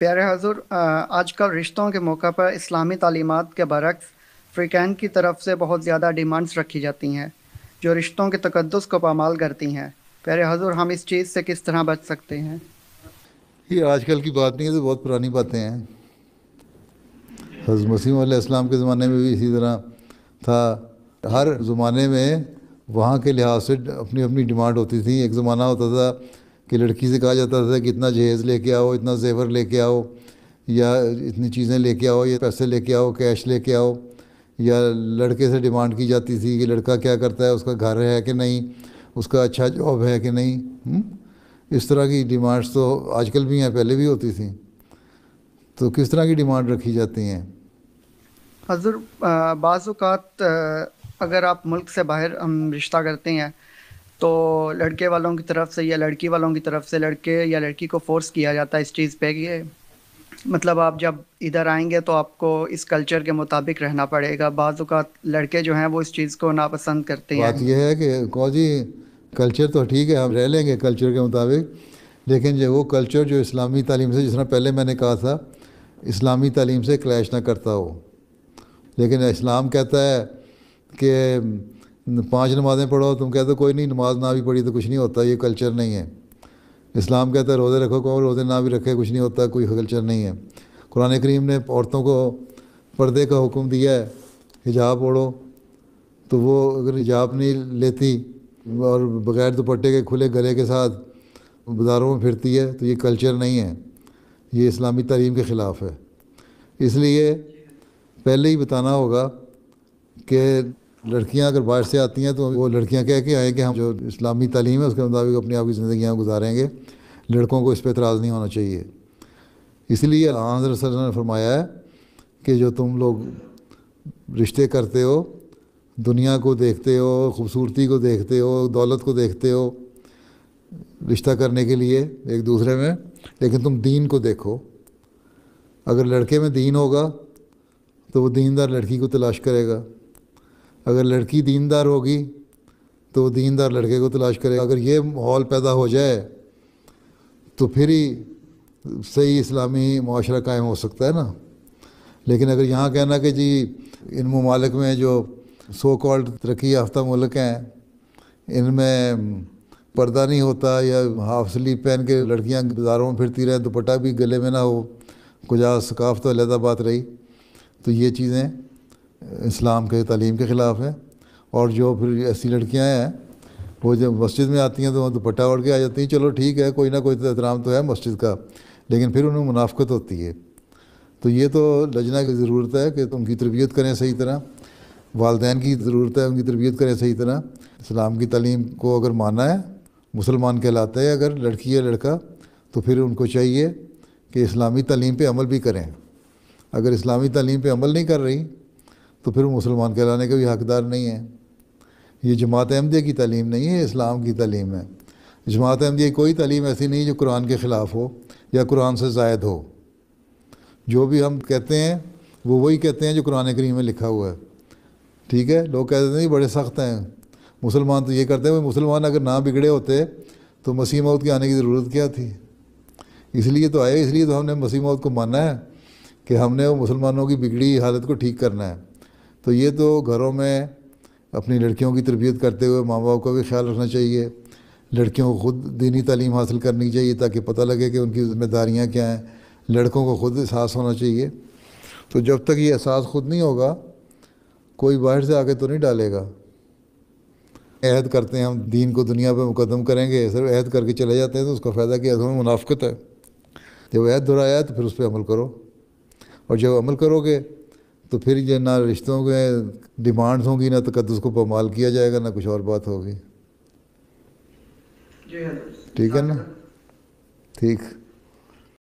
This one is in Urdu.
پیارے حضور، آج کل رشتوں کے موقع پر اسلامی تعلیمات کے برعکس فریقین کی طرف سے بہت زیادہ ڈیمانڈز رکھی جاتی ہیں جو رشتوں کے تقدس کو پامال کرتی ہیں۔ پیارے حضور، ہم اس چیز سے کس طرح بچ سکتے ہیں؟ یہ آج کل کی بات نہیں ہے، تو بہت پرانی باتیں ہیں۔ حضرت مسیح علیہ السلام کے زمانے میں بھی اسی طرح تھا۔ ہر زمانے میں وہاں کے لحاظ سے اپنی اپنی ڈیمانڈ ہوتی تھی۔ ایک زمانہ ہوتا تھا کہ لڑکی سے کہا جاتا تھا کہ اتنا جہیز لے کے آؤ، اتنا زیور لے کے آؤ، یا اتنی چیزیں لے کے آؤ، یہ پیسے لے کے آؤ، کیش لے کے آؤ۔ یا لڑکے سے ڈیمانڈ کی جاتی تھی کہ لڑکا کیا کرتا ہے، اس کا گھر ہے کہ نہیں، اس کا اچھا جاب ہے کہ نہیں۔ اس طرح کی ڈیمانڈس تو آج کل بھی ہیں، پہلے بھی ہوتی تھیں۔ تو کس طرح کی ڈیمانڈ رکھی جاتی ہیں؟ حضور، بعض اوقات اگر آپ ملک سے باہر ہم رشتہ کرتے ہیں تو لڑکے والوں کی طرف سے یا لڑکی والوں کی طرف سے لڑکے یا لڑکی کو فورس کیا جاتا ہے اس چیز پہ کہ مطلب آپ جب ادھر آئیں گے تو آپ کو اس کلچر کے مطابق رہنا پڑے گا۔ بعض اوقات لڑکے جو ہیں وہ اس چیز کو ناپسند کرتے ہیں۔ بات یہ ہے کہ کو جی کلچر تو ٹھیک ہے، ہم رہ لیں گے کلچر کے مطابق، لیکن جو وہ کلچر جو اسلامی تعلیم سے، جس طرح پہلے میں نے کہا تھا، اسلامی تعلیم سے کلیش نہ کرتا ہو۔ لیکن اسلام کہتا ہے کہ 5 نمازیں پڑھو، تم کہتے ہو کوئی نہیں، نماز نہ بھی پڑھی تو کچھ نہیں ہوتا، یہ کلچر نہیں ہے۔ اسلام کہتا ہے روزے رکھو، کو روزے نہ بھی رکھے کچھ نہیں ہوتا، کوئی کلچر نہیں ہے۔ قرآن کریم نے عورتوں کو پردے کا حکم دیا ہے، حجاب اوڑھو، تو وہ اگر حجاب نہیں لیتی اور بغیر دوپٹے کے کھلے گلے کے ساتھ بازاروں میں پھرتی ہے تو یہ کلچر نہیں ہے، یہ اسلامی تعلیم کے خلاف ہے۔ اس لیے پہلے ہی بتانا ہوگا کہ لڑکیاں اگر باہر سے آتی ہیں تو وہ لڑکیاں کہہ کے آئیں کہ ہم جو اسلامی تعلیم ہے اس کے مطابق اپنی آپ کی زندگیاں گزاریں گے، لڑکوں کو اس پہ اعتراض نہیں ہونا چاہیے۔ اس لیے حضرت صلی اللہ علیہ وسلم نے فرمایا ہے کہ جو تم لوگ رشتے کرتے ہو، دنیا کو دیکھتے ہو، خوبصورتی کو دیکھتے ہو، دولت کو دیکھتے ہو رشتہ کرنے کے لیے ایک دوسرے میں، لیکن تم دین کو دیکھو۔ اگر لڑکے میں دین ہوگا تو وہ دیندار لڑکی کو تلاش کرے گا، اگر لڑکی دیندار ہوگی تو وہ دیندار لڑکے کو تلاش کرے گا۔ اگر یہ ماحول پیدا ہو جائے تو پھر ہی صحیح اسلامی معاشرہ قائم ہو سکتا ہے نا۔ لیکن اگر یہاں کہنا کہ جی ان ممالک میں جو سو کالڈ ترقی یافتہ ملک ہیں ان میں پردہ نہیں ہوتا، یا ہاف سلیپ پہن کے لڑکیاں بازاروں میں پھرتی رہیں، دوپٹہ بھی گلے میں نہ ہو، کجا ثقافت تو علیحدہ بات رہی، تو یہ چیزیں اسلام کے تعلیم کے خلاف ہیں۔ اور جو پھر ایسی لڑکیاں ہیں وہ جب مسجد میں آتی ہیں تو وہ دوپٹہ اوڑھ کے آ جاتی ہیں، چلو ٹھیک ہے، کوئی نہ کوئی تو احترام تو ہے مسجد کا، لیکن پھر انہیں منافقت ہوتی ہے۔ تو یہ تو لجنا کی ضرورت ہے کہ ان کی تربیت کریں صحیح طرح، والدین کی ضرورت ہے ان کی تربیت کریں صحیح طرح۔ اسلام کی تعلیم کو اگر مانا ہے، مسلمان کہلاتا ہے اگر لڑکی یا لڑکا، تو پھر ان کو چاہیے کہ اسلامی تعلیم پہ عمل بھی کریں۔ اگر اسلامی تعلیم پہ عمل نہیں کر رہی تو پھر وہ مسلمان کہلانے کے بھی حقدار نہیں ہیں۔ یہ جماعت احمدیہ کی تعلیم نہیں ہے، اسلام کی تعلیم ہے۔ جماعت احمدیہ کی کوئی تعلیم ایسی نہیں جو قرآن کے خلاف ہو یا قرآن سے زائد ہو۔ جو بھی ہم کہتے ہیں وہ وہی کہتے ہیں جو قرآن کریم میں لکھا ہوا ہے، ٹھیک ہے۔ لوگ کہتے ہیں بڑے سخت ہیں مسلمان، تو یہ کرتے ہیں مسلمان اگر نہ بگڑے ہوتے تو مسیح موعود کے آنے کی ضرورت کیا تھی؟ اس لیے تو آئے، اس لیے تو ہم نے مسیح موعود کو ماننا ہے کہ ہم نے وہ مسلمانوں کی بگڑی حالت کو ٹھیک کرنا ہے۔ تو یہ تو گھروں میں اپنی لڑکیوں کی تربیت کرتے ہوئے ماں باپ کا بھی خیال رکھنا چاہیے، لڑکیوں کو خود دینی تعلیم حاصل کرنی چاہیے تاکہ پتہ لگے کہ ان کی ذمہ داریاں کیا ہیں، لڑکوں کو خود احساس ہونا چاہیے۔ تو جب تک یہ احساس خود نہیں ہوگا کوئی باہر سے آ کے تو نہیں ڈالے گا۔ عہد کرتے ہیں ہم دین کو دنیا پہ مقدم کریں گے، صرف عہد کر کے چلے جاتے ہیں تو اس کا فائدہ کیا؟ عہدوں میں منافقت ہے۔ جب عہد دہرایا ہے تو پھر اس پہ عمل کرو، اور جب عمل کرو گے تو پھر یہ نہ رشتوں کے ڈیمانڈز ہوں گی، نہ تقدس کو پامال کیا جائے گا، نہ کچھ اور بات ہوگی۔ ٹھیک ہے نا؟ ٹھیک۔